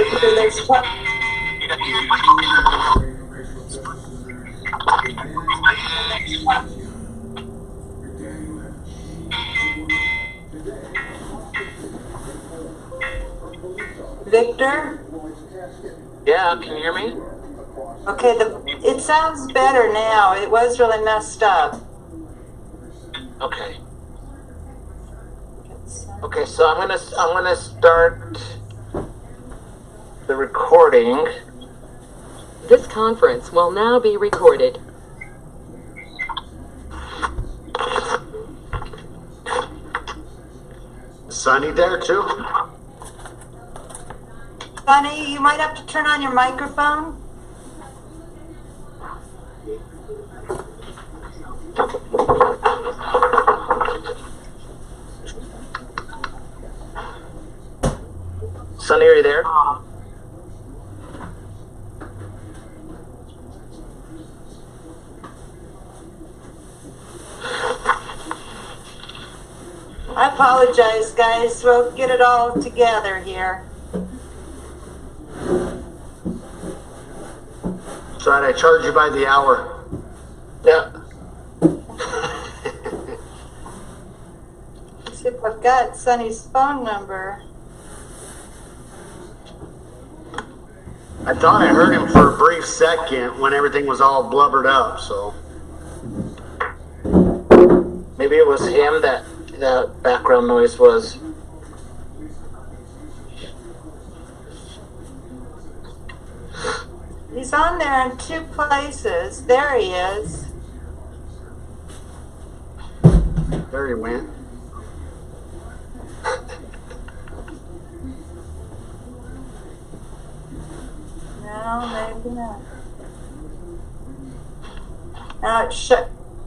Victor, there's Victor? Yeah, can you hear me? Okay, it sounds better now. It was really messed up. Okay. Okay, so I'm gonna start the recording. This conference will now be recorded. Sunny there too? Sonny, you might have to turn on your microphone. Sunny, are you there? I apologize, guys. We'll get it all together here. That's right, I charge you by the hour. Yeah. Let's see if I've got Sonny's phone number. I thought I heard him for a brief second when everything was all blubbered up, so. Maybe it was him that background noise was. He's on there in 2 places. There he is. There he went. No, maybe not. Now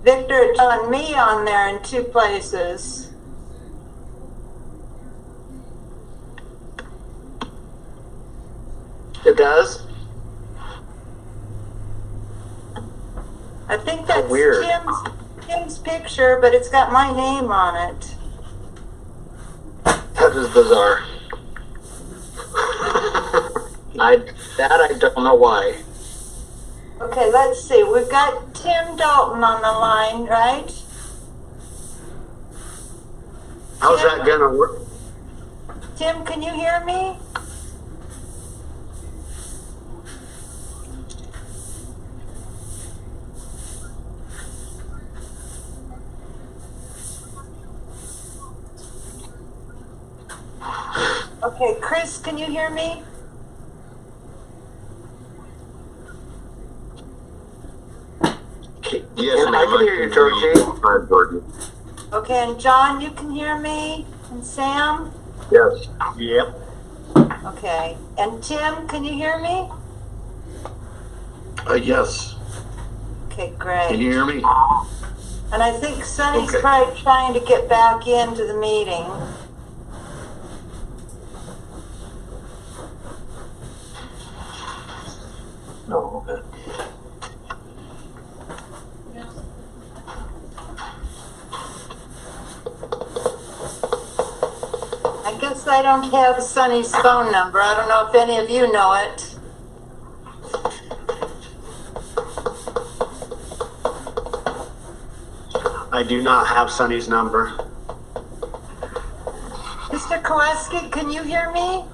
Victor, it's on me on there in 2 places. It does? I think that's weird. Tim's picture, but it's got my name on it. That is bizarre. I don't know why. Okay, let's see. We've got Tim Dalton on the line, right? How's that gonna work? Tim, can you hear me? Okay, Chris, can you hear me? Yes, I can hear you, Georgie. Okay, and John, you can hear me? And Sam? Yes. Yep. Okay. And Tim, can you hear me? Yes. Okay, Can great. you hear me? And I think Sonny's Okay. probably trying to get back into the meeting. No. Okay. I guess I don't have Sonny's phone number. I don't know if any of you know it. I do not have Sunny's number. Mr. Koweski, can you hear me?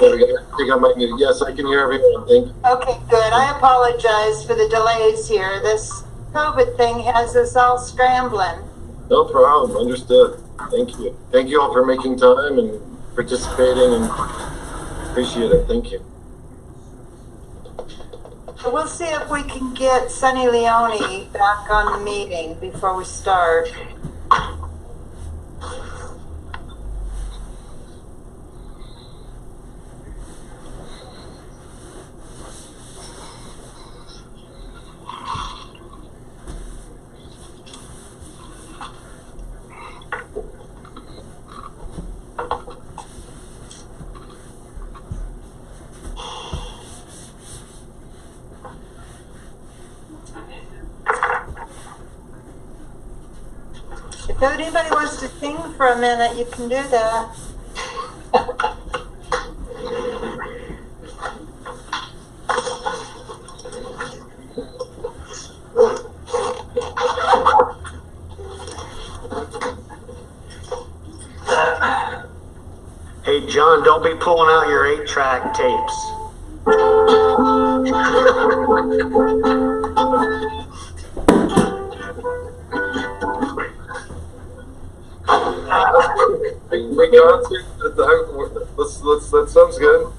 I think I might need it. Yes, I can hear everyone. Thank you. Okay, good. I apologize for the delays here. This COVID thing has us all scrambling. No problem. Understood. Thank you. Thank you all for making time and participating, and appreciate it. Thank you. So we'll see if we can get Sonny Leone back on the meeting before we start. If anybody wants to sing for a minute, you can do that. Hey, John, don't be pulling out your 8-track tapes. We got to. That sounds good.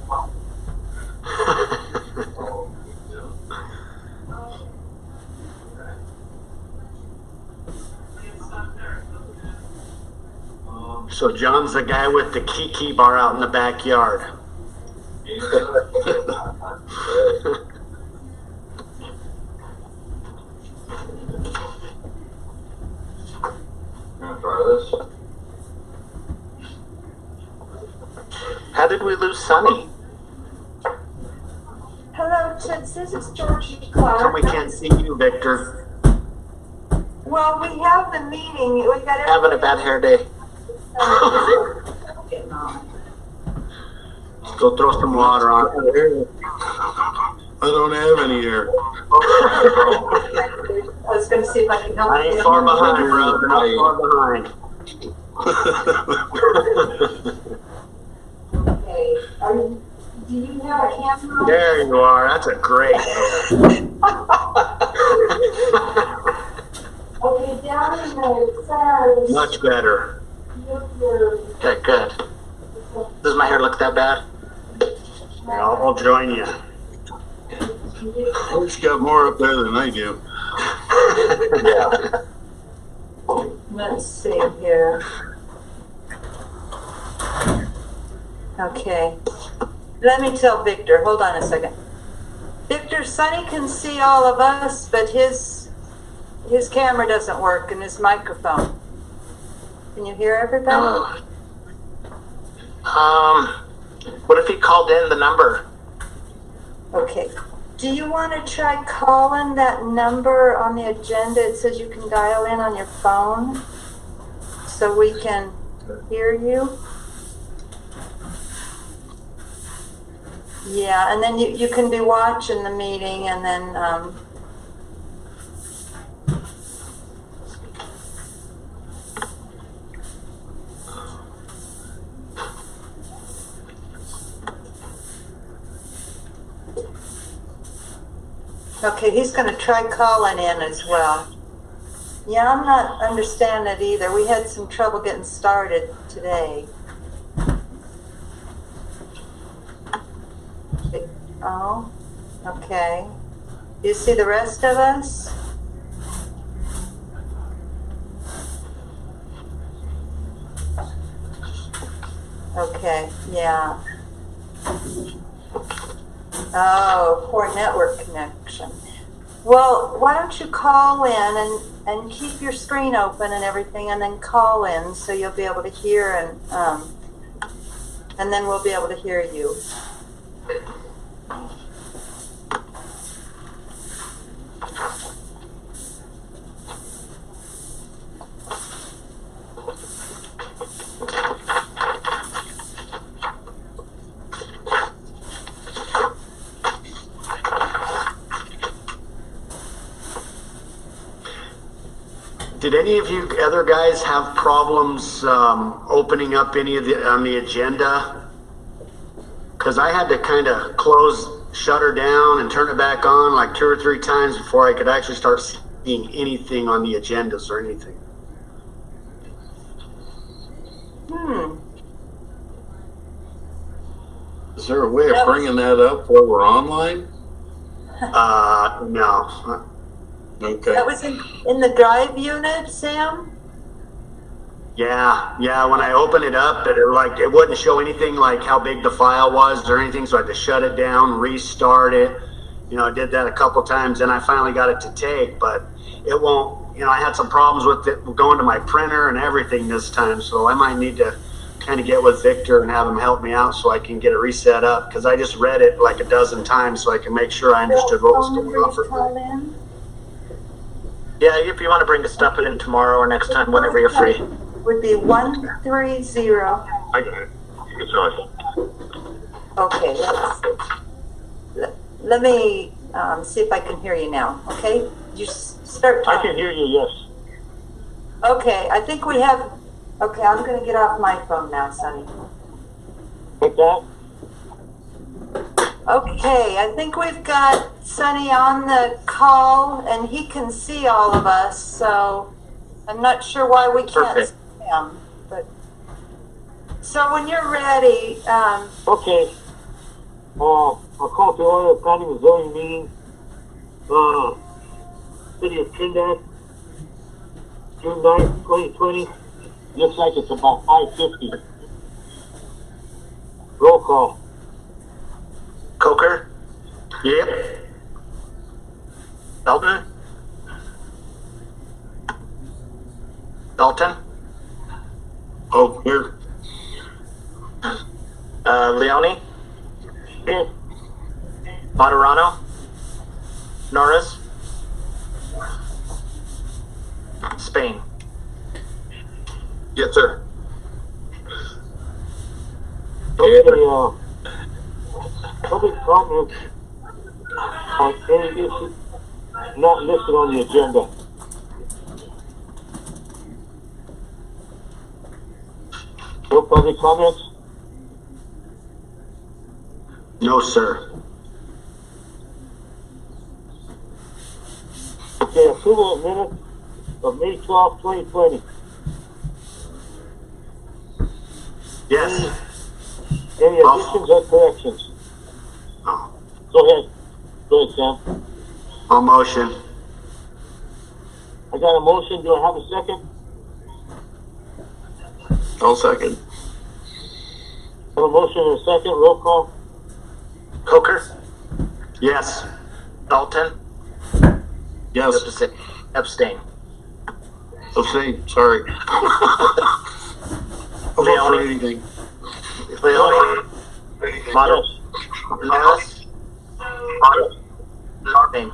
So John's the guy with the kiki bar out in the backyard. Gonna try this. How did we lose Sunny? Hello, Toots. This is Georgie How Clark. come we can't see you, Victor? Well, we have the meeting. We got Having a bad hair day. Go throw some water on it. I don't have any here. I was going to see if I can help I ain't you. far behind, brother. Not far behind. Okay. Do you have a camera? There you are. That's a great hair. Okay, down in the center. Much better. Okay, good. Does my hair look that bad? I'll join you. He's got more up there than I do. Yeah. Let's see here. Okay. Let me tell Victor. Hold on a second. Victor, Sonny can see all of us, but his camera doesn't work and his microphone. Can you hear everybody? What if he called in the number? Okay. Do you want to try calling that number on the agenda? It says you can dial in on your phone so we can hear you. Yeah, and then you can be watching the meeting and then okay, he's going to try calling in as well. Yeah, I'm not understanding it either. We had some trouble getting started today. Oh, okay. You see the rest of us? Okay, yeah. Oh, poor network connection. Well, why don't you call in and keep your screen open and everything, and then call in so you'll be able to hear and then we'll be able to hear you. Did any of you other guys have problems opening up any of the on the agenda? Because I had to kind of shut her down and turn it back on like 2 or 3 times before I could actually start seeing anything on the agendas or anything. Is there a way of bringing that up while we're online? No. Okay. That was in the drive unit, Sam? Yeah. When I opened it up, it wouldn't show anything like how big the file was or anything, so I had to shut it down, restart it. I did that a couple times, and I finally got it to take, but it won't. I had some problems with it going to my printer and everything this time, so I might need to kind of get with Victor and have him help me out so I can get it reset up, because I just read it like a dozen times so I can make sure I understood what was going on for me. Yeah, if you want to bring the stuff in tomorrow or next time, whenever you're free. Would be 130. I got it. Good choice. Okay, let me see if I can hear you now, okay? You start I talking. can hear you, yes. Okay, I think we have, okay, I'm going to get off my phone now, Sonny. What's that? Okay, I think we've got Sonny on the call and he can see all of us, so I'm not sure why we can't Perfect. see him. But so when you're ready, Okay. I'll call to order the planning and zoning meeting. City of Trinidad, June 9th, 2020. Looks like it's about 5:50. Roll call. Coker, Yep. Dalton, Oh, here. Leone, Here. Moderano, Norris, Spain. Yes, sir. Okay, public comment on any issue not listed on the agenda. No public comments? No, sir. Okay, approval of minutes of May 12th, 2020. Yes. Any additions or corrections? Oh, Go ahead. Go ahead, Sam. I'll motion. I got a motion. Do I have a second? I'll second. I have a motion and a second. Roll call. Coker, Yes. Dalton, Yes. abstain. Abstain. Sorry. I'll vote for anything. Leone, Moder, Norris, Spain.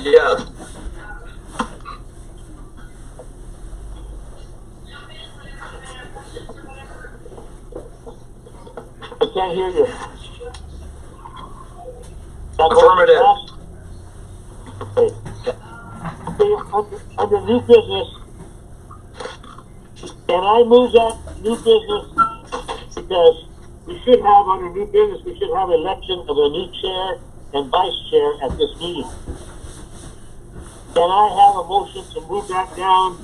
Yeah. I can't hear you. Affirmative. Okay. Okay, under new business, can I move that new business? Because we should have, under new business, we should have election of a new chair and vice chair at this meeting. Can I have a motion to move that down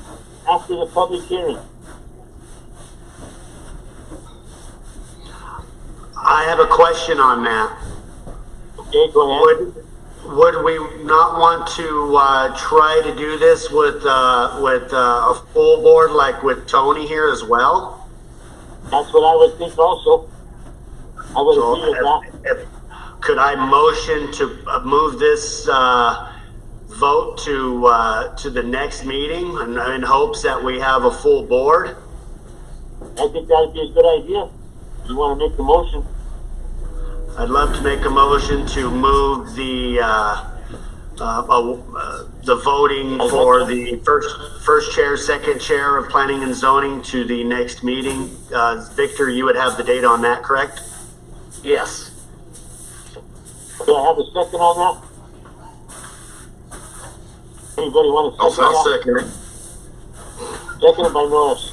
after the public hearing? I have a question on that. Okay, go ahead. Would we not want to try to do this with a full board like with Tony here as well? That's what I would think also. I would So agree with that. could I motion to move this vote to the next meeting in hopes that we have a full board? I think that'd be a good idea. You want to make the motion? I'd love to make a motion to move the voting for the first chair, second chair of planning and zoning to the next meeting. Victor, you would have the date on that, correct? Yes. Do I have a second on that? Anybody want to second that? second it. Seconded by Norris.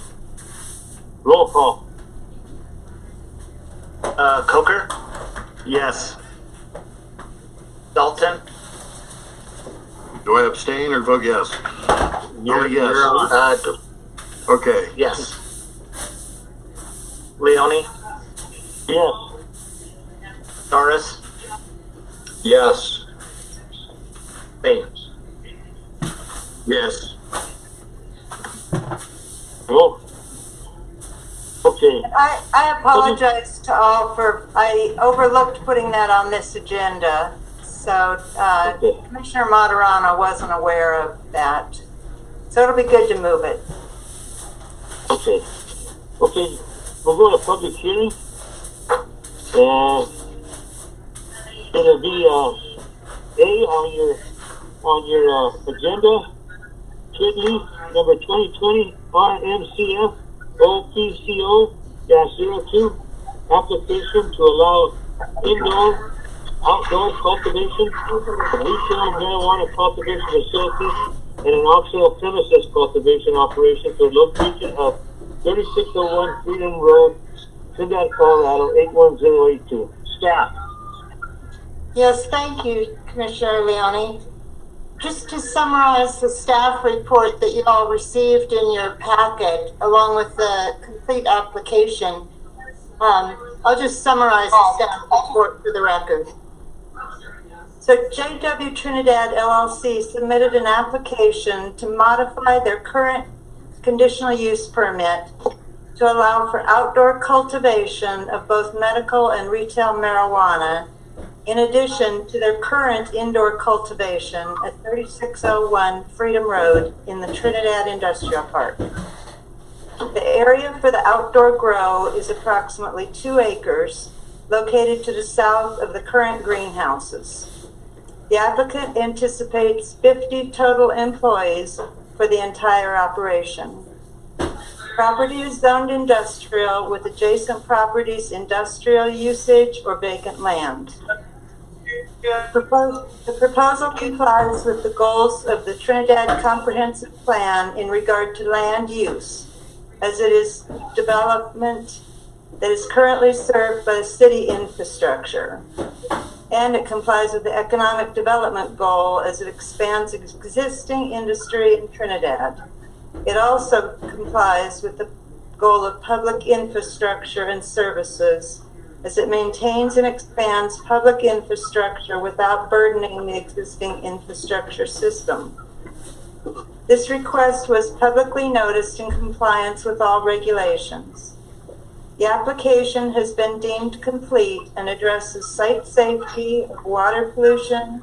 Roll call. Coker, Yes. Dalton, Do I abstain or vote yes? You're, yes. you're on. Okay. yes. Leone, Yes. Norris, Yes. Spain. Yes. Roll. Okay. I apologize to all for, I overlooked putting that on this agenda. So Okay. Commissioner Moderano wasn't aware of that. So it'll be good to move it. Okay. Okay. We'll go to public hearing. And it'll be A on your agenda, kidney number 2020 RMCF OPCO-02, application to allow indoor, outdoor cultivation, retail marijuana cultivation facility, and an optional premises cultivation operation for location of 3601 Freedom Road, Trinidad, Colorado 81082. Staff. Yes, thank you, Commissioner Leone. Just to summarize the staff report that you all received in your packet, along with the complete application, I'll just summarize the staff report for the record. So JW Trinidad LLC submitted an application to modify their current conditional use permit to allow for outdoor cultivation of both medical and retail marijuana, in addition to their current indoor cultivation at 3601 Freedom Road in the Trinidad Industrial Park. The area for the outdoor grow is approximately 2 acres, located to the south of the current greenhouses. The applicant anticipates 50 total employees for the entire operation. Property is zoned industrial with adjacent properties industrial usage or vacant land. The proposal complies with the goals of the Trinidad Comprehensive Plan in regard to land use, as it is development that is currently served by the city infrastructure. And it complies with the economic development goal as it expands existing industry in Trinidad. It also complies with the goal of public infrastructure and services as it maintains and expands public infrastructure without burdening the existing infrastructure system. This request was publicly noticed in compliance with all regulations. The application has been deemed complete and addresses site safety of water pollution,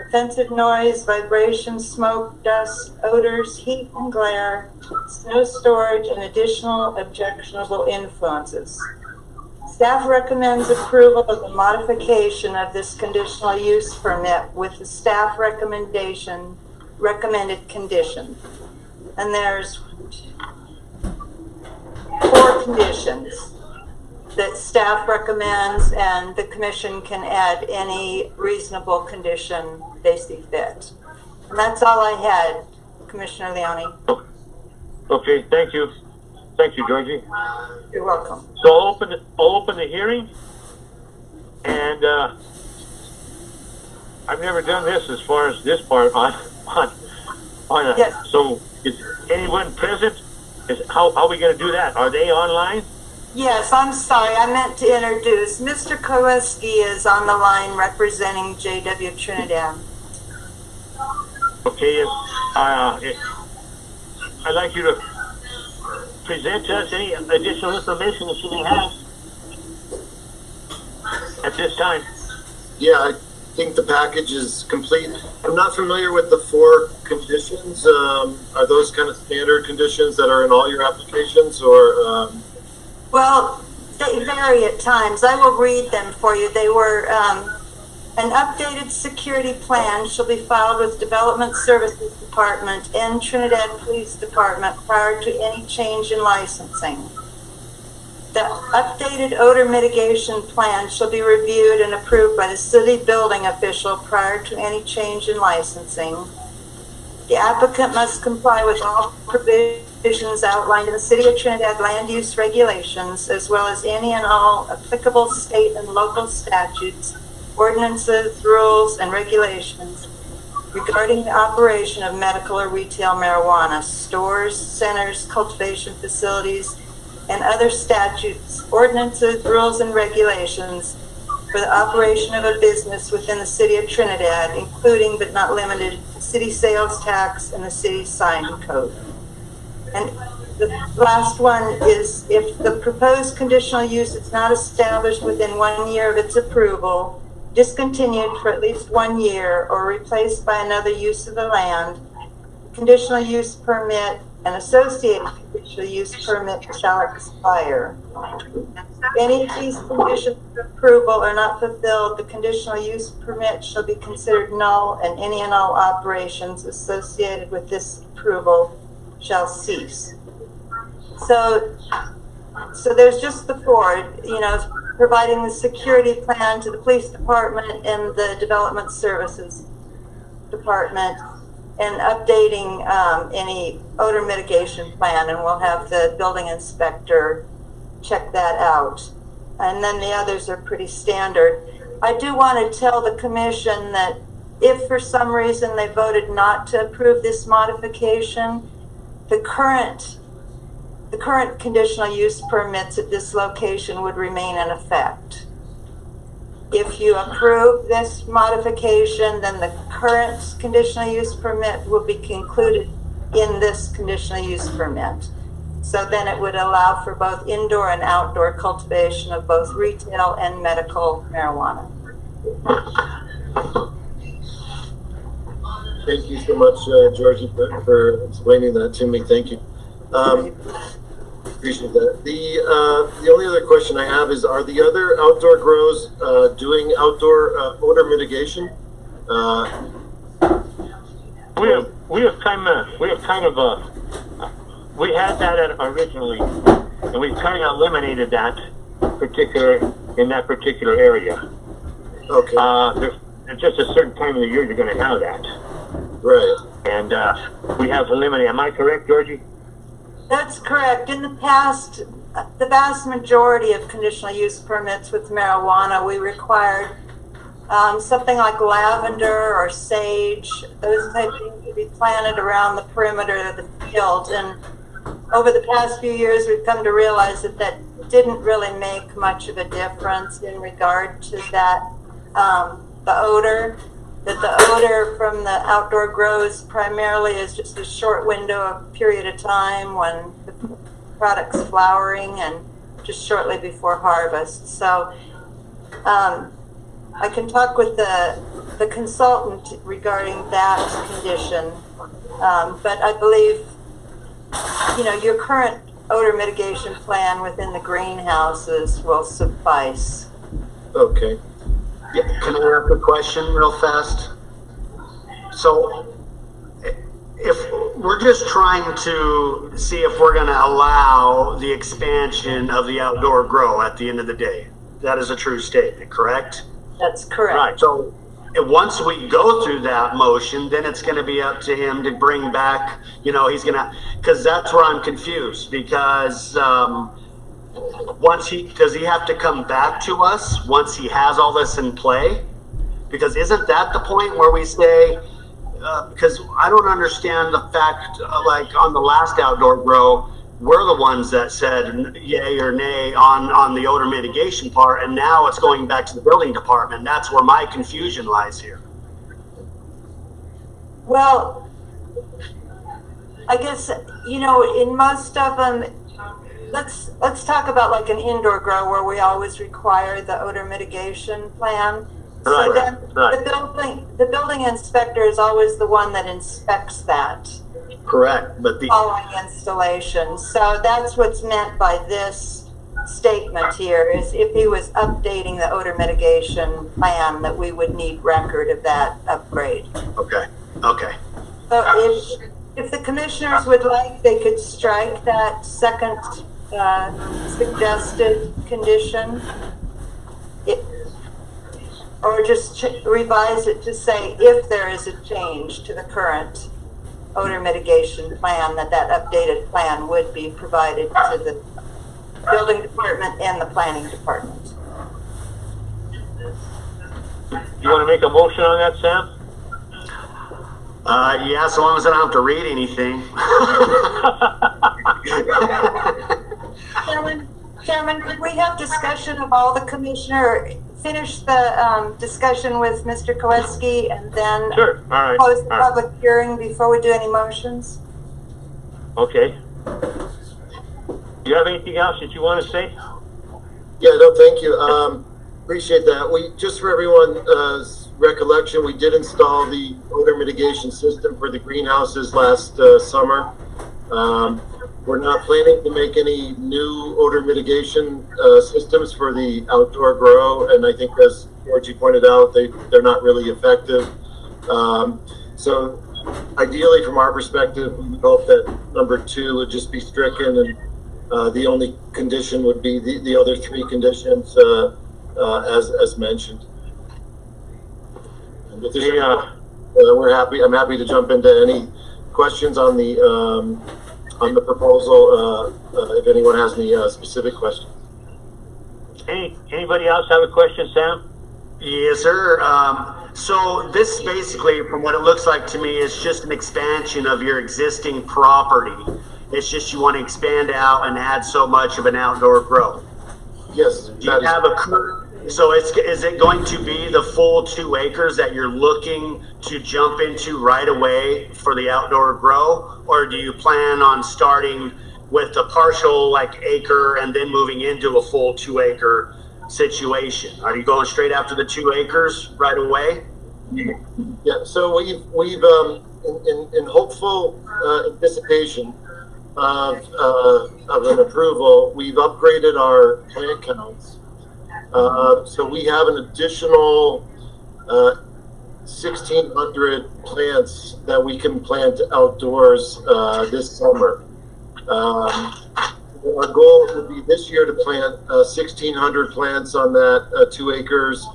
offensive noise, vibration, smoke, dust, odors, heat and glare, snow storage, and additional objectionable influences. Staff recommends approval of the modification of this conditional use permit with the staff recommended condition. And there's 4 conditions that staff recommends, and the commission can add any reasonable condition they see fit. And that's all I had, Commissioner Leone. Okay, thank you. Thank you, Georgie. You're welcome. So I'll open the hearing, and I've never done this as far as this part on Yes. So is anyone present? How are we going to do that? Are they online? Yes, I'm sorry, I meant to introduce. Mr. Koweski is on the line representing JW Trinidad. Okay, I'd like you to present to us any additional information that you may have at this time. Yeah, I think the package is complete. I'm not familiar with the 4 conditions. Are those kind of standard conditions that are in all your applications, or? Well, they vary at times. I will read them for you. They were, an updated security plan shall be filed with Development Services Department and Trinidad Police Department prior to any change in licensing. The updated odor mitigation plan shall be reviewed and approved by the city building official prior to any change in licensing. The applicant must comply with all provisions outlined in the City of Trinidad land use regulations, as well as any and all applicable state and local statutes, ordinances, rules, and regulations regarding the operation of medical or retail marijuana, stores, centers, cultivation facilities, and other statutes, ordinances, rules, and regulations for the operation of a business within the City of Trinidad, including but not limited to city sales tax and the city sign code. And the last one is, if the proposed conditional use is not established within 1 year of its approval, discontinued for at least 1 year, or replaced by another use of the land, the conditional use permit an associated conditional use permit shall expire. If any of these conditions of approval are not fulfilled, the conditional use permit shall be considered null, and any and all operations associated with this approval shall cease. So there's just the four, providing the security plan to the police department and the development services department, and updating any odor mitigation plan, and we'll have the building inspector check that out. And then the others are pretty standard. I do want to tell the commission that if for some reason they voted not to approve this modification, the current conditional use permits at this location would remain in effect. If you approve this modification, then the current conditional use permit will be concluded in this conditional use permit. So then it would allow for both indoor and outdoor cultivation of both retail and medical marijuana. Thank you so much, Georgie, for explaining that to me. Thank you. Appreciate that. The only other question I have is, are the other outdoor grows doing outdoor odor mitigation? We had that originally, and we kind of eliminated that in that particular area. Okay. There's just a certain time of the year you're going to have that. Right. And we have eliminated. Am I correct, Georgie? That's correct. In the past, the vast majority of conditional use permits with marijuana, we required something like lavender or sage, those type of things to be planted around the perimeter of the field. And over the past few years, we've come to realize that that didn't really make much of a difference in regard to that, the odor. That the odor from the outdoor grows primarily is just a short window of period of time when the product's flowering and just shortly before harvest. So I can talk with the consultant regarding that condition, but I believe your current odor mitigation plan within the greenhouses will suffice. Okay. Yeah, can I ask a question real fast? So, if we're just trying to see if we're going to allow the expansion of the outdoor grow at the end of the day, that is a true statement, correct? That's correct. Right. So, once we go through that motion, then it's going to be up to him to bring back, he's going to, because that's where I'm confused, because does he have to come back to us once he has all this in play? Because isn't that the point where we say, because I don't understand the fact, like on the last outdoor grow, we're the ones that said yay or nay on the odor mitigation part, and now it's going back to the building department. That's where my confusion lies here. Well, I guess, in most of them, let's talk about like an indoor grow where we always require the odor mitigation plan. Right, so then right. the building inspector is always the one that inspects that. Correct, but following installation. So that's what's meant by this statement here, is if he was updating the odor mitigation plan, that we would need record of that upgrade. Okay. So if the commissioners would like, they could strike that second suggested condition, or just revise it to say if there is a change to the current odor mitigation plan, that updated plan would be provided to the building department and the planning department. You want to make a motion on that, Sam? Yeah, so long as I don't have to read anything. Chairman, could we have discussion of all the finish the discussion with Mr. Koweski and then Sure. All right. close the public hearing before we do any motions? Okay. Do you have anything else that you want to say? Yeah, no, thank you. Appreciate that. Just for everyone's recollection, we did install the odor mitigation system for the greenhouses last summer. We're not planning to make any new odor mitigation systems for the outdoor grow, and I think, as Georgie pointed out, they're not really effective. So ideally, from our perspective, we would hope that number 2 would just be stricken, and the only condition would be the other 3 conditions as mentioned. And if there's I'm happy to jump into any questions on the proposal, if anyone has any specific questions. Anybody else have a question, Sam? Yes, sir. So this basically, from what it looks like to me, is just an expansion of your existing property. It's just you want to expand out and add so much of an outdoor grow. Yes. Do you have so is it going to be the full 2 acres that you're looking to jump into right away for the outdoor grow? Or do you plan on starting with a partial acre and then moving into a full 2 acre situation? Are you going straight after the 2 acres right away? Yeah, so we've in hopeful anticipation of an approval, we've upgraded our plant counts. So we have an additional 1,600 plants that we can plant outdoors this summer. Our goal would be this year to plant 1,600 plants on that 2 acres.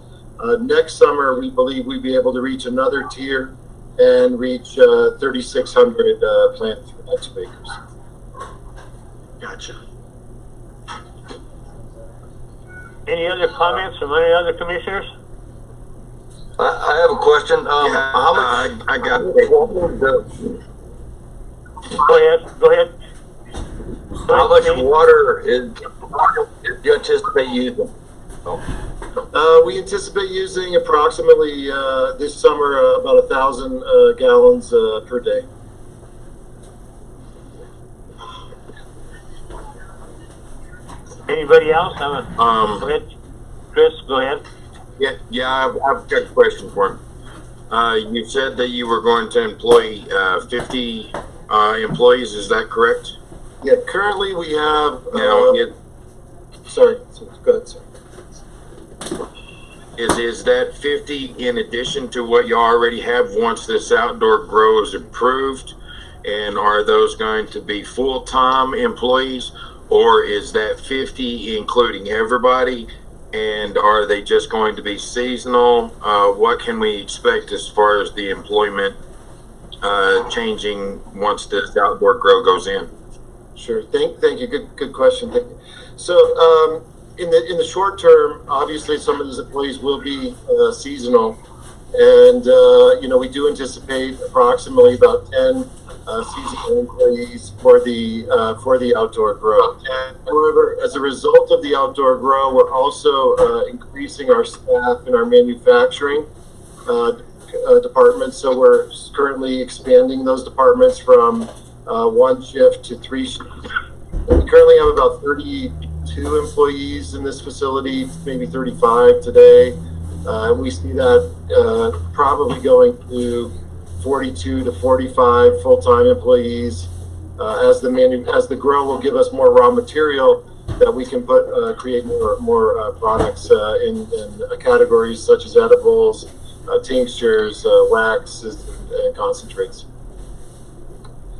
Next summer, we believe we'd be able to reach another tier and reach 3,600 plants for that 2 acres. Gotcha. Any other comments from any other commissioners? I have a question. How much? I got it. Go ahead. How much water do you anticipate using? We anticipate using approximately this summer about 1,000 gallons per day. Anybody else? Go ahead. Chris, go ahead. Yeah, I've got a question for him. You said that you were going to employ 50 employees. Is that correct? Yeah, currently we have. Sorry, go ahead, sir. Is that 50 in addition to what you already have once this outdoor grow is approved? And are those going to be full-time employees, or is that 50 including everybody? And are they just going to be seasonal? What can we expect as far as the employment changing once this outdoor grow goes in? Sure. Thank you. Good question. Thank you. So, in the short term, obviously some of these employees will be seasonal, and we do anticipate approximately about 10 seasonal employees for the outdoor grow. However, as a result of the outdoor grow, we're also increasing our staff in our manufacturing departments. So we're currently expanding those departments from 1 shift to 3 shifts. And we currently have about 32 employees in this facility, maybe 35 today. We see that probably going to 42 to 45 full-time employees as the grow will give us more raw material that we can create more products in categories such as edibles, tinctures, waxes, and concentrates.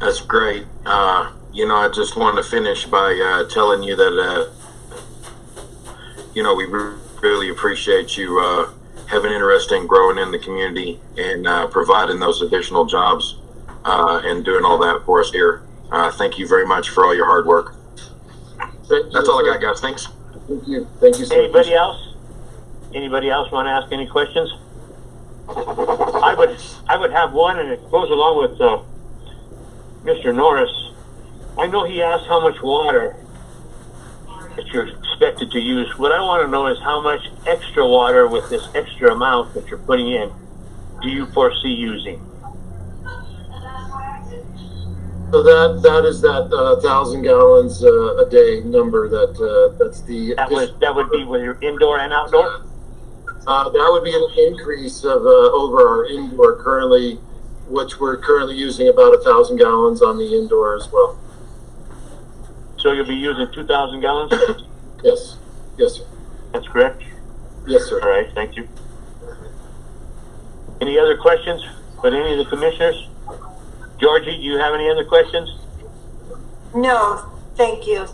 That's great. I just want to finish by telling you that we really appreciate you having interest in growing in the community and providing those additional jobs and doing all that for us here. Thank you very much for all your hard work. That's all I got, guys. Thanks. Thank you. Thank you so much. Anybody else? Anybody else want to ask any questions? I would have one, and it goes along with Mr. Norris. I know he asked how much water that you're expected to use. What I want to know is how much extra water with this extra amount that you're putting in do you foresee using? So that is that 1,000 gallons a day number. That's the that would be with your indoor and outdoor. That would be an increase of over our indoor currently, which we're currently using about 1,000 gallons on the indoor as well. So you'll be using 2,000 gallons? Yes, yes, sir. That's correct? Yes, sir. All right, thank you. Any other questions for any of the commissioners? Georgie, do you have any other questions? No, thank you.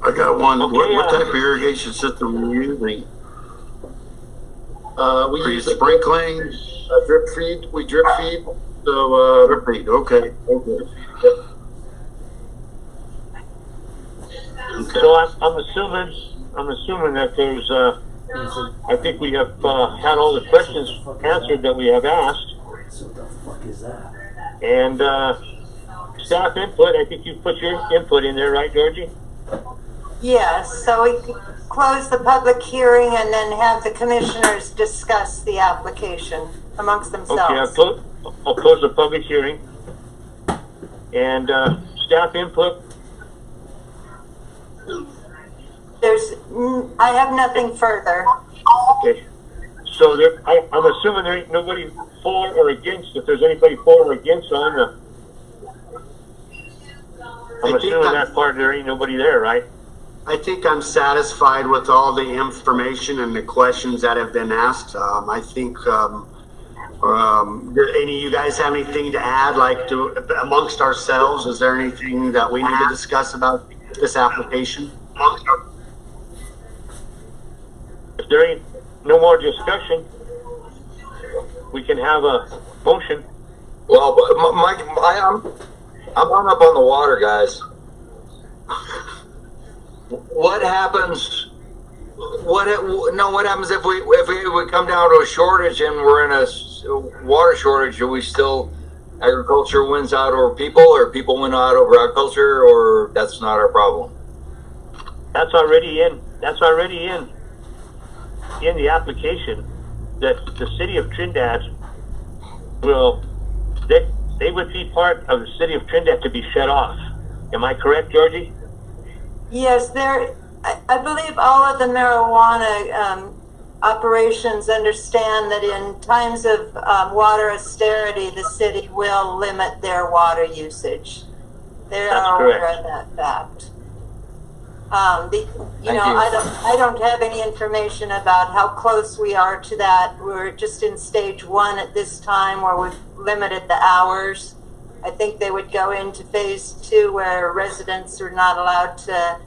I got one. Okay, What type of irrigation system are you using? We Are you use a sprinkling? drip feed. We drip feed. So, Drip feed, okay. okay. So I'm assuming that there's, I think we have, had all the questions answered that we have asked. So what the fuck is that? And, staff input, I think you put your input in there, right, Georgie? Yes, so we could close the public hearing and then have the commissioners discuss the application amongst Okay, themselves. I'll close the public hearing. And, staff input, I have nothing further. okay. So there, I'm assuming there ain't nobody for or against, if there's anybody for or against on the, I'm I think assuming I'm- that part, there ain't nobody there, right? I think I'm satisfied with all the information and the questions that have been asked. I think, do any of you guys have anything to add, like amongst ourselves? Is there anything that we need to discuss about this application? If there ain't no more discussion, we can have a motion. Well, Mike, I'm hung up on the water, guys. What happens? What happens if we come down to a shortage and we're in a water shortage? Are we still agriculture wins out over people, or people win out over agriculture, or that's not our problem? That's already in the application, that the city of Trinidad they would be part of the city of Trinidad to be shut off. Am I correct, Georgie? Yes, I believe all of the marijuana operations understand that in times of water austerity, the city will limit their water usage. They That's are aware correct. of that fact. Thank you. I don't have any information about how close we are to that. We're just in stage 1 at this time, where we've limited the hours. I think they would go into phase 2, where residents are not allowed to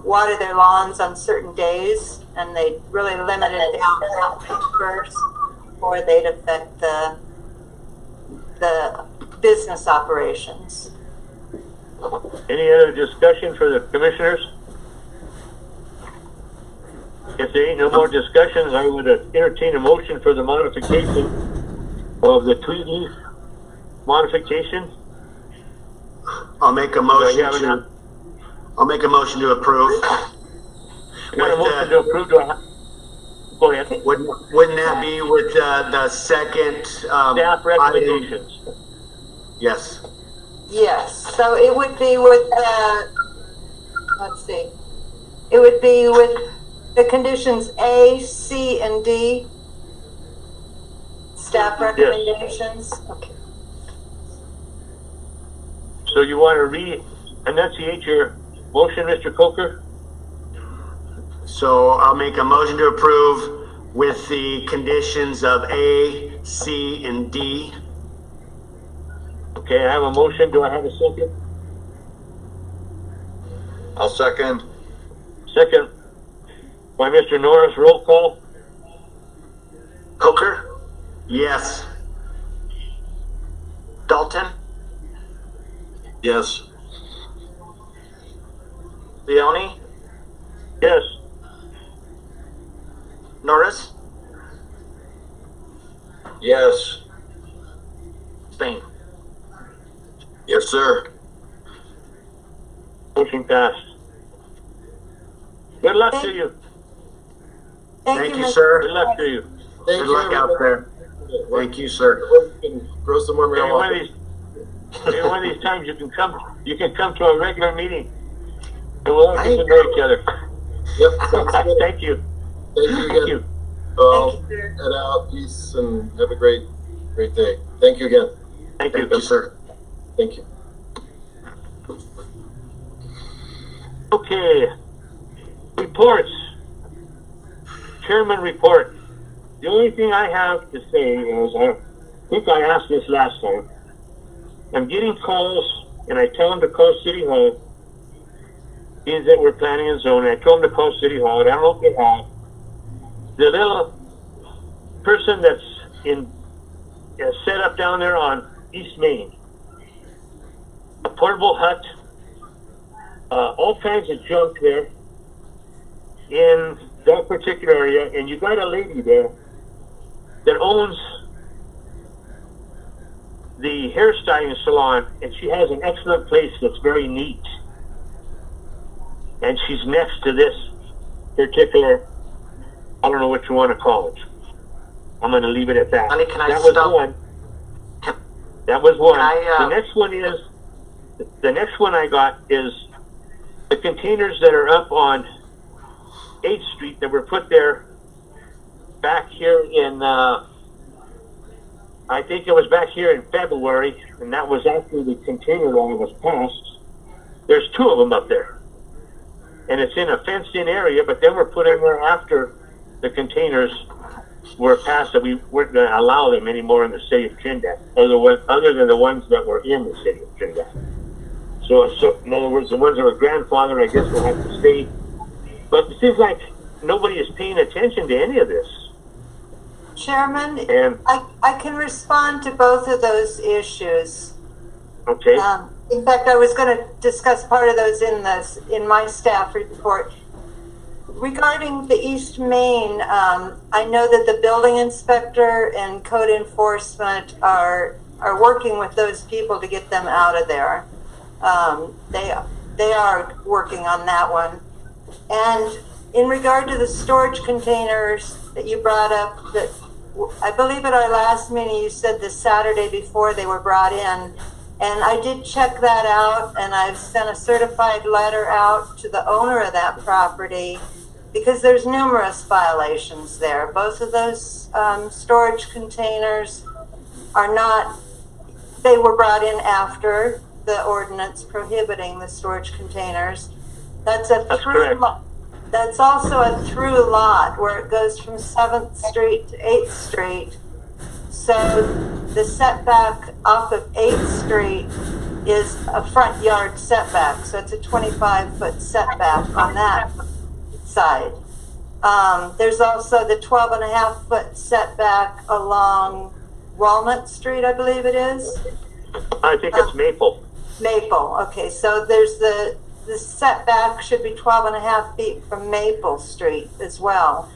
water their lawns on certain days, and they really limit it down first before they'd affect the business operations. Any other discussion for the commissioners? If there ain't no more discussions, I would entertain a motion for the modification of the Tweed Leaf modification. I'll make a Do I motion have to. I'll make a motion to approve. I got a With motion to approve. Go ahead. Wouldn't that be with the second Staff item? recommendations. Yes. Yes, so it would be with, let's see, it would be with the conditions A, C, and D. Staff recommendations. Okay. So you want to re-enunciate your motion, Mr. Coker? So I'll make a motion to approve with the conditions of A, C, and D. Okay, I have a motion. Do I have a second? I'll second. Second by Mr. Norris. Roll call. Coker, Yes. Dalton, Yes. Leone, Yes. Norris, Yes. Spain. Yes, sir. Motion passed. Good luck to you. Thank you, Mr. sir. Good luck to you. Thank Good you, luck out everybody. there. Thank you, sir. We can grow some more Maybe one of marijuana. these, maybe one of these times you can come to a regular meeting, and we'll get to know each other. Yep, sounds good. Thank you. Thank you Thank again. you. I'll Thank you, sir. head out. Peace, and have a great day. Thank you again. Thank you. Thank you, sir. Thank you. Okay. Reports. Chairman report. The only thing I have to say is, I think I asked this last time. I'm getting calls, and I tell them to call City Hall. Is that we're planning and zoning. I told them to call City Hall, and I don't know if they have. The little person that's in set up down there on East Main, a portable hut, all kinds of junk there in that particular area, and you got a lady there that owns the hairstyling salon, and she has an excellent place that's very neat. And she's next to this particular, I don't know what you want to call it. I'm going to leave it at that. Honey, can I that was stop? one. That was one. Can I, The next one I got is the containers that are up on 8th Street that were put there back here in, I think it was back here in February, and that was after the container law was passed. There's 2 of them up there. And it's in a fenced-in area, but then we're put in there after the containers were passed that we weren't going to allow them anymore in the city of Trinidad, other than the ones that were in the city of Trinidad. So in other words, the ones that were grandfathered, I guess, will have to stay. But it seems like nobody is paying attention to any of this. Chairman, And I can respond to both of those issues. okay, In fact, I was going to discuss part of those in my staff report. Regarding the East Main, I know that the building inspector and code enforcement are working with those people to get them out of there. They are working on that one. And in regard to the storage containers that you brought up, that I believe at our last meeting you said the Saturday before they were brought in. And I did check that out, and I've sent a certified letter out to the owner of that property because there's numerous violations there. Both of those storage containers are not, they were brought in after the ordinance prohibiting the storage containers. That's through lot. That's also a through lot where it goes from 7th Street to 8th Street. So the setback off of 8th Street is a front yard setback. So it's a 25-foot setback on that side. There's also the 12.5-foot setback along Walnut Street, I believe it is. I think it's Maple. Maple, okay, so there's the setback should be 12.5 feet from Maple Street as well.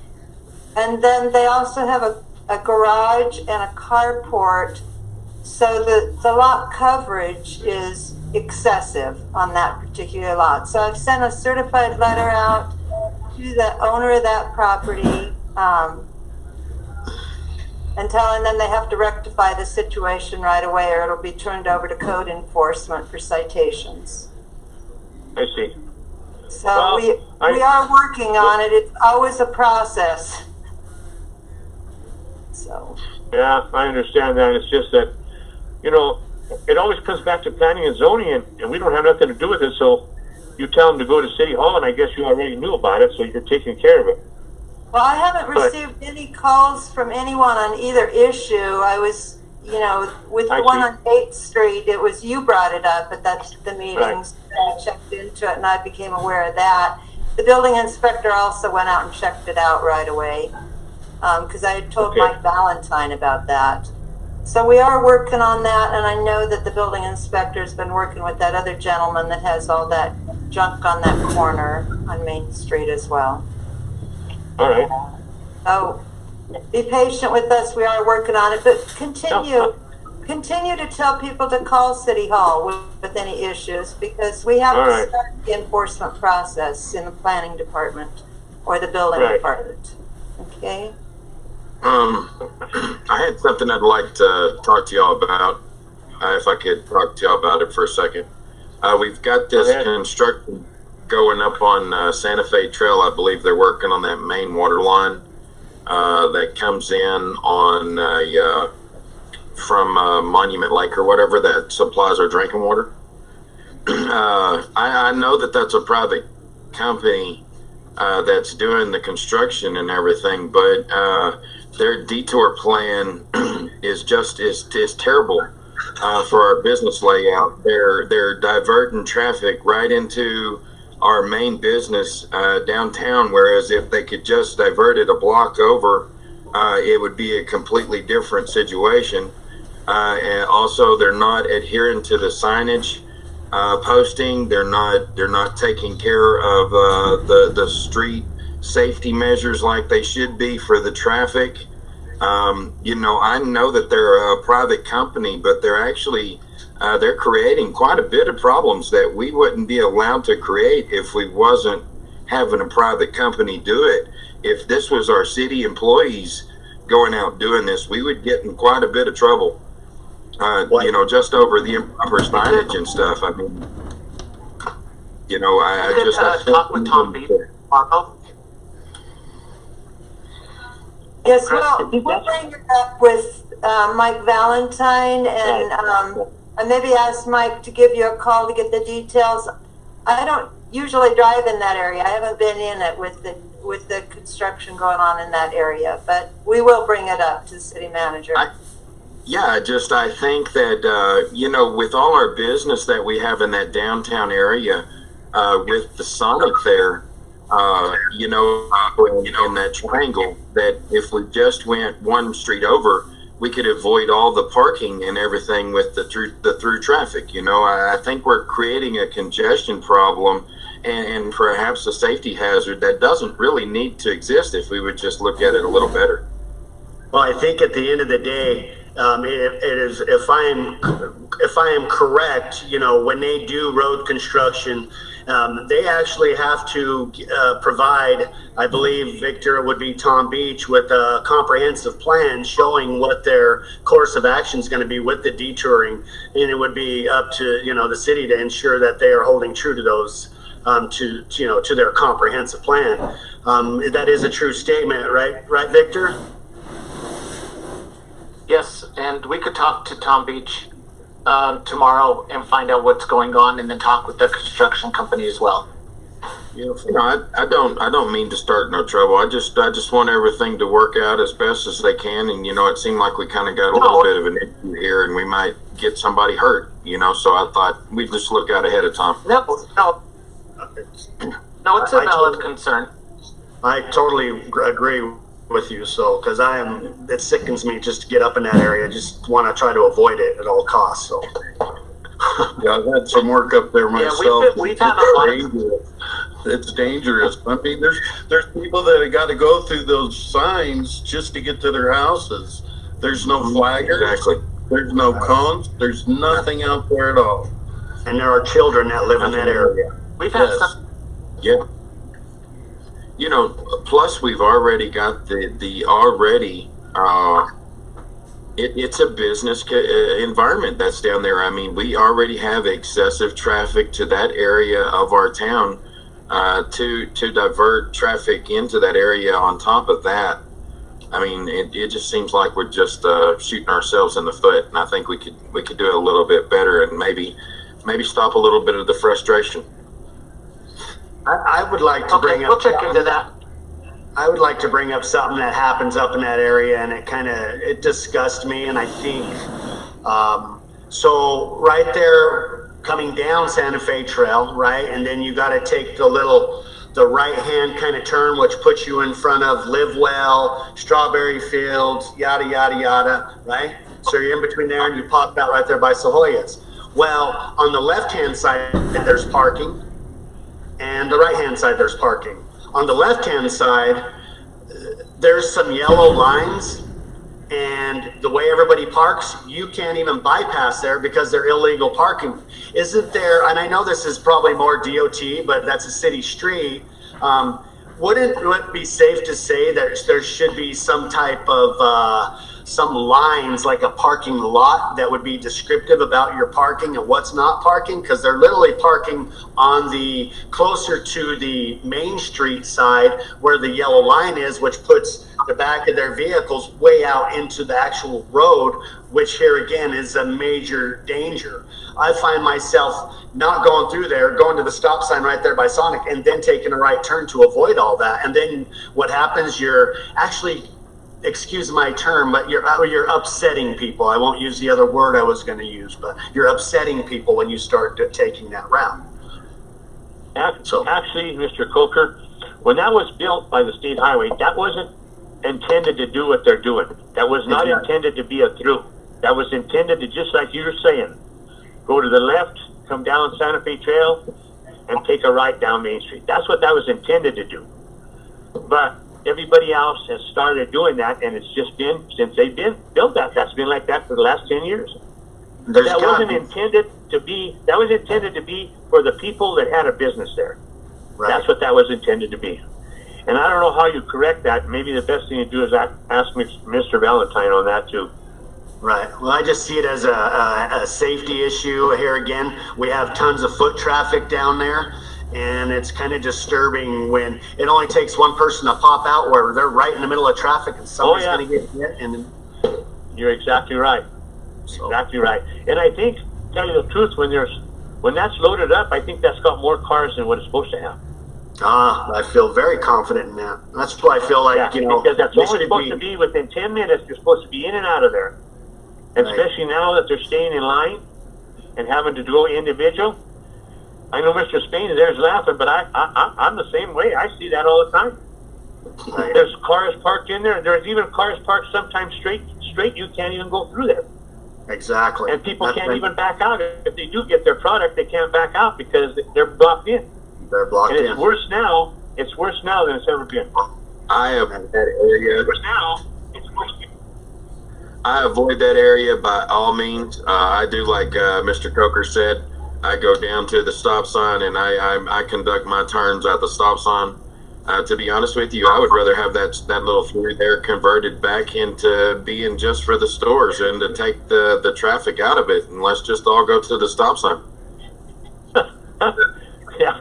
And then they also have a garage and a carport, so the lot coverage is excessive on that particular lot. So I've sent a certified letter out to the owner of that property, and telling them they have to rectify the situation right away or it'll be turned over to code enforcement for citations. I see. So Well, we are working on it. It's always a process. So Yeah, I understand that. It's just that, it always comes back to planning and zoning, and we don't have nothing to do with it, so you tell them to go to City Hall, and I guess you already knew about it, so you're taking care of it. well, I haven't received any calls from anyone on either issue. I was, with the one on 8th Street, it was you brought it up at the meetings. I checked into it and I became aware of that. The building inspector also went out and checked it out right away because I had told Mike Valentine about that. So we are working on that, and I know that the building inspector's been working with that other gentleman that has all that junk on that corner on Main Street as well. All right. So be patient with us. We are working on it, but continue to tell people to call City Hall with any issues, because we have to start the enforcement process in the planning department or the building department. Okay. I had something I'd like to talk to y'all about, if I could talk to y'all about it for a second. We've got this construction going up on Santa Fe Trail. I believe they're working on that main water line that comes in on from Monument Lake or whatever that supplies our drinking water. I know that that's a private company that's doing the construction and everything, but their detour plan is terrible for our business layout. They're diverting traffic right into our main business downtown, whereas if they could just divert it a block over, it would be a completely different situation. And also, they're not adhering to the signage posting. They're not taking care of the street safety measures like they should be for the traffic. I know that they're a private company, but they're creating quite a bit of problems that we wouldn't be allowed to create if we wasn't having a private company do it. If this was our city employees going out doing this, we would get in quite a bit of trouble. Just over the improper signage and stuff. I mean, I just talk with Tom Beach, Marco. Yes, well, we'll bring it up with Mike Valentine and maybe ask Mike to give you a call to get the details. I don't usually drive in that area. I haven't been in it with the construction going on in that area, but we will bring it up to the city manager. I think that, with all our business that we have in that downtown area, with the Sonic there, in that triangle, that if we just went one street over, we could avoid all the parking and everything with the through traffic. I think we're creating a congestion problem and perhaps a safety hazard that doesn't really need to exist if we would just look at it a little better. Well, I think at the end of the day, it is, if I am correct, when they do road construction, they actually have to provide, I believe, Victor, it would be Tom Beach, with a comprehensive plan showing what their course of action is going to be with the detouring, and it would be up to the city to ensure that they are holding true to those, to their comprehensive plan. That is a true statement, right, Victor? Yes, and we could talk to Tom Beach tomorrow and find out what's going on, and then talk with the construction company as well. I don't mean to start no trouble. I just want everything to work out as best as they can, and it seemed like we kind of got a little bit of an issue here, and we might get somebody hurt. So I thought we'd just look out ahead of time. No, it's a valid concern. I totally agree with you, because it sickens me just to get up in that area. I just want to try to avoid it at all costs. So Yeah, I've had some work up there myself. Yeah, we've had a lot of... It's dangerous. I mean, there's people that have got to go through those signs just to get to their houses. There's no flaggers. Exactly. There's no cones. There's nothing out there at all. And there are children that live in that area. We've had some. Yeah. Plus we've already got it's a business environment that's down there. I mean, we already have excessive traffic to that area of our town. To divert traffic into that area on top of that, I mean, it just seems like we're just shooting ourselves in the foot. And I think we could do it a little bit better, and maybe stop a little bit of the frustration. I would like to bring up. We'll check into that. I would like to bring up something that happens up in that area, and it disgusts me. And I think so. Right there, coming down Santa Fe Trail, right, and then you got to take the right hand kind of turn, which puts you in front of Live Well, Strawberry Fields, yada yada yada, right? So you're in between there, and you pop out right there by Sahoyas. Well, on the left hand side, there's parking. And the right-hand side, there's parking. On the left-hand side, there's some yellow lines, and the way everybody parks, you can't even bypass there because they're illegal parking. Isn't there, and I know this is probably more DOT, but that's a city street, wouldn't it be safe to say that there should be some type of some lines like a parking lot that would be descriptive about your parking and what's not parking, because they're literally parking on the closer to the Main Street side where the yellow line is, which puts the back of their vehicles way out into the actual road, which here again is a major danger. I find myself not going through there, going to the stop sign right there by Sonic, and then taking a right turn to avoid all that. And then what happens, you're actually, excuse my term, but you're upsetting people. I won't use the other word I was going to use, but you're upsetting people when you start taking that route. Actually, Mr. Coker, when that was built by the state highway, that wasn't intended to do what they're doing. That was not intended to be a through. That was intended to, just like you were saying, go to the left, come down Santa Fe Trail, and take a right down Main Street. That's what that was intended to do. But everybody else has started doing that, and it's just been, since they've been built that, that's been like that for the last 10 years. That wasn't intended to be, that was intended to be for the people that had a business there. Right. That's what that was intended to be. And I don't know how you correct that. Maybe the best thing to do is ask Mr. Valentine on that too. Right. Well, I just see it as a safety issue here again. We have tons of foot traffic down there, and it's kind of disturbing when it only takes one person to pop out where they're right in the middle of traffic and somebody's going to get hit. And you're exactly right. Exactly right. And I think, tell you the truth, when that's loaded up, I think that's got more cars than what it's supposed to have. I feel very confident in that. That's why I feel like, because that's only supposed to be within 10 minutes. You're supposed to be in and out of there. And especially now that they're staying in line and having to go individual. I know Mr. Spain there's laughing, but I'm the same way. I see that all the time. Right. There's cars parked in there. There's even cars parked sometimes straight. You can't even go through there. Exactly. And people can't even back out. If they do get their product, they can't back out because they're blocked in. They're blocked in. And it's worse now. It's worse now than it's ever been. I avoid that area. It's worse now. It's worse. I avoid that area by all means. I do like Mr. Coker said. I go down to the stop sign and I conduct my turns at the stop sign. To be honest with you, I would rather have that little through there converted back into being just for the stores and to take the traffic out of it. And let's just all go to the stop sign. Yeah.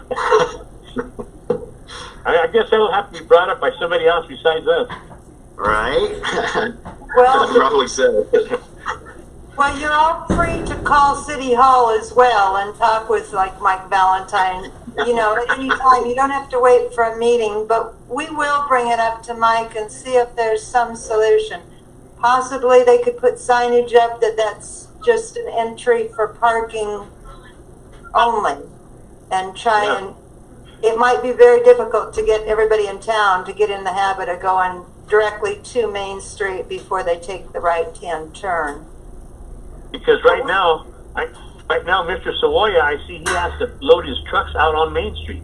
I guess that'll have to be brought up by somebody else besides us. Right? Well, probably so. well, you're all free to call City Hall as well and talk with like Mike Valentine, at any time. You don't have to wait for a meeting, but we will bring it up to Mike and see if there's some solution. Possibly they could put signage up that's just an entry for parking only, and try and it might be very difficult to get everybody in town to get in the habit of going directly to Main Street before they take the right-hand turn. Because right now, Mr. Savoya, I see he has to load his trucks out on Main Street.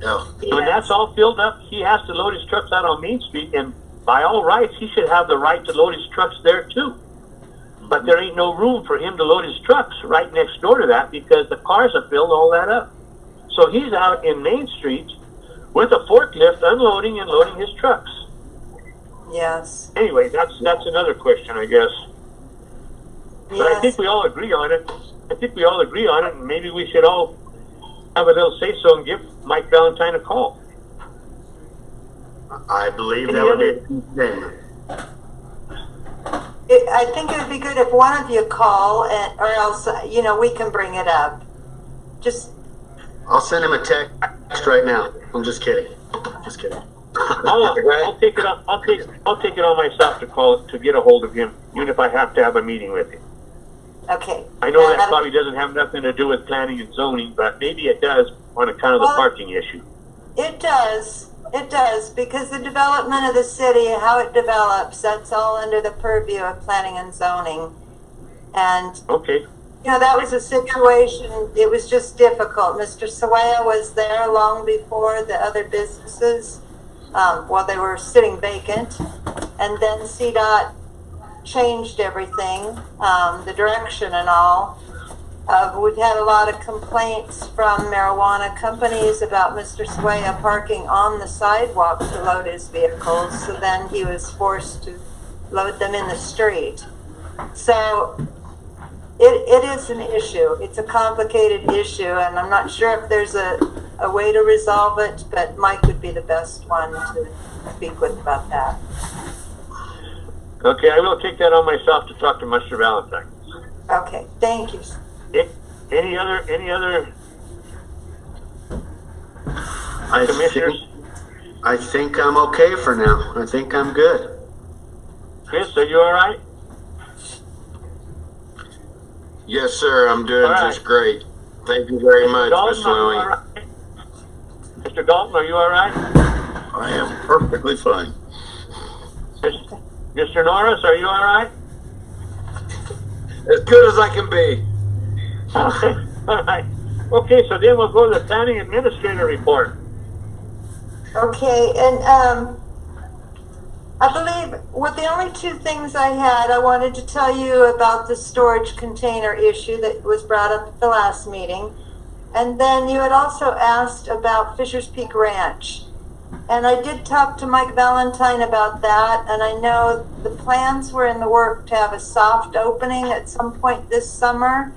Oh. When that's all filled up, he has to load his trucks out on Main Street, and by all rights, he should have the right to load his trucks there too. But there ain't no room for him to load his trucks right next door to that because the cars have filled all that up. So he's out in Main Street with a forklift unloading and loading his trucks. Yes. Anyway, that's another question, I guess. But Yes. I think we all agree on it. And maybe we should all have a little say-so and give Mike Valentine a call. I believe that would be a good thing. I think it would be good if one of you call, or else, we can bring it up. I'll send him a text right now. I'm just kidding. Just kidding. I'll take it on. I'll take it on myself to get a hold of him, even if I have to have a meeting with him. Okay. I know that probably doesn't have nothing to do with planning and zoning, but maybe it does on account of the parking issue. It does. It does, because the development of the city, how it develops, that's all under the purview of planning and zoning. And, okay. That was a situation, it was just difficult. Mr. Sawaya was there long before the other businesses, while they were sitting vacant. And then CDOT changed everything, the direction and all. We've had a lot of complaints from marijuana companies about Mr. Swaya parking on the sidewalk to load his vehicles. So then he was forced to load them in the street. So it is an issue. It's a complicated issue, and I'm not sure if there's a way to resolve it, but Mike would be the best one to speak with about that. Okay, I will take that on myself to talk to Mr. Valentine. Okay, thank you. Any other I commissioners? think I'm okay for now. I think I'm good. Chris, are you all right? Yes, sir. I'm doing All right. just great. Thank you very much, Dalton, Miss are you all Louie. right? Mr. Dalton, are you all right? I am perfectly fine. Mr. Norris, are you all right? As good as I can be. All right. Okay, so then we'll go to the planning administrator report. Okay, and I believe with the only two things I had, I wanted to tell you about the storage container issue that was brought up at the last meeting. And then you had also asked about Fisher's Peak Ranch. And I did talk to Mike Valentine about that, and I know the plans were in the work to have a soft opening at some point this summer.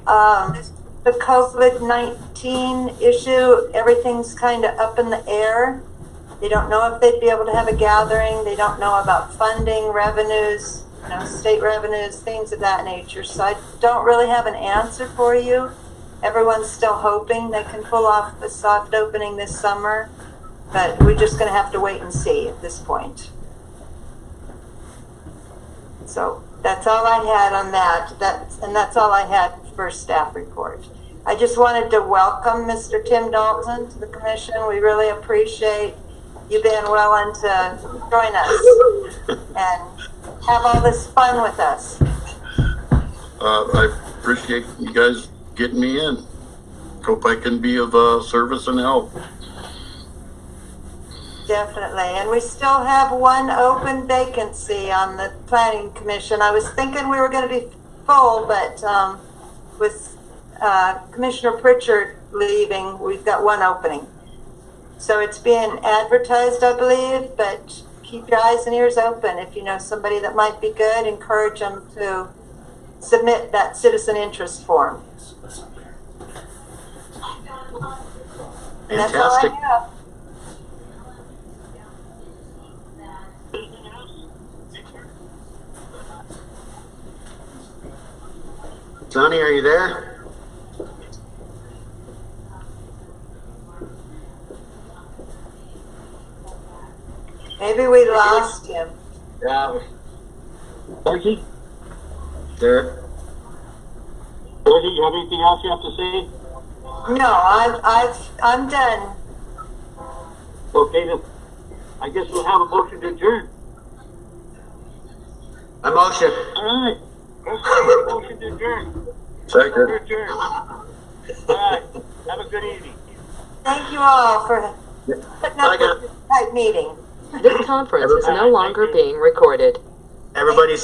The COVID-19 issue, everything's kind of up in the air. They don't know if they'd be able to have a gathering. They don't know about funding, revenues, state revenues, things of that nature. So I don't really have an answer for you. Everyone's still hoping they can pull off the soft opening this summer, but we're just going to have to wait and see at this point. So that's all I had on that. That's all I had for staff report. I just wanted to welcome Mr. Tim Dalton to the commission. We really appreciate you being willing to join us and have all this fun with us. I appreciate you guys getting me in. Hope I can be of service and help. Definitely. And we still have one open vacancy on the planning commission. I was thinking we were going to be full, but with Commissioner Pritchard leaving, we've got one opening. So it's being advertised, I believe, but keep your eyes and ears open. If you know somebody that might be good, encourage them to submit that citizen interest form. And that's all Fantastic. I have. Sonny, are you there? Maybe we lost him. Yeah. Darcy? There. Darcy, you have anything else you have to say? No, I'm done. Okay, then I guess we'll have a motion to adjourn. A motion. All right. Okay, motion to adjourn. Second. To adjourn. All right. Have a good evening. Thank you all for putting up with this type meeting. This conference is no longer being recorded. Everybody's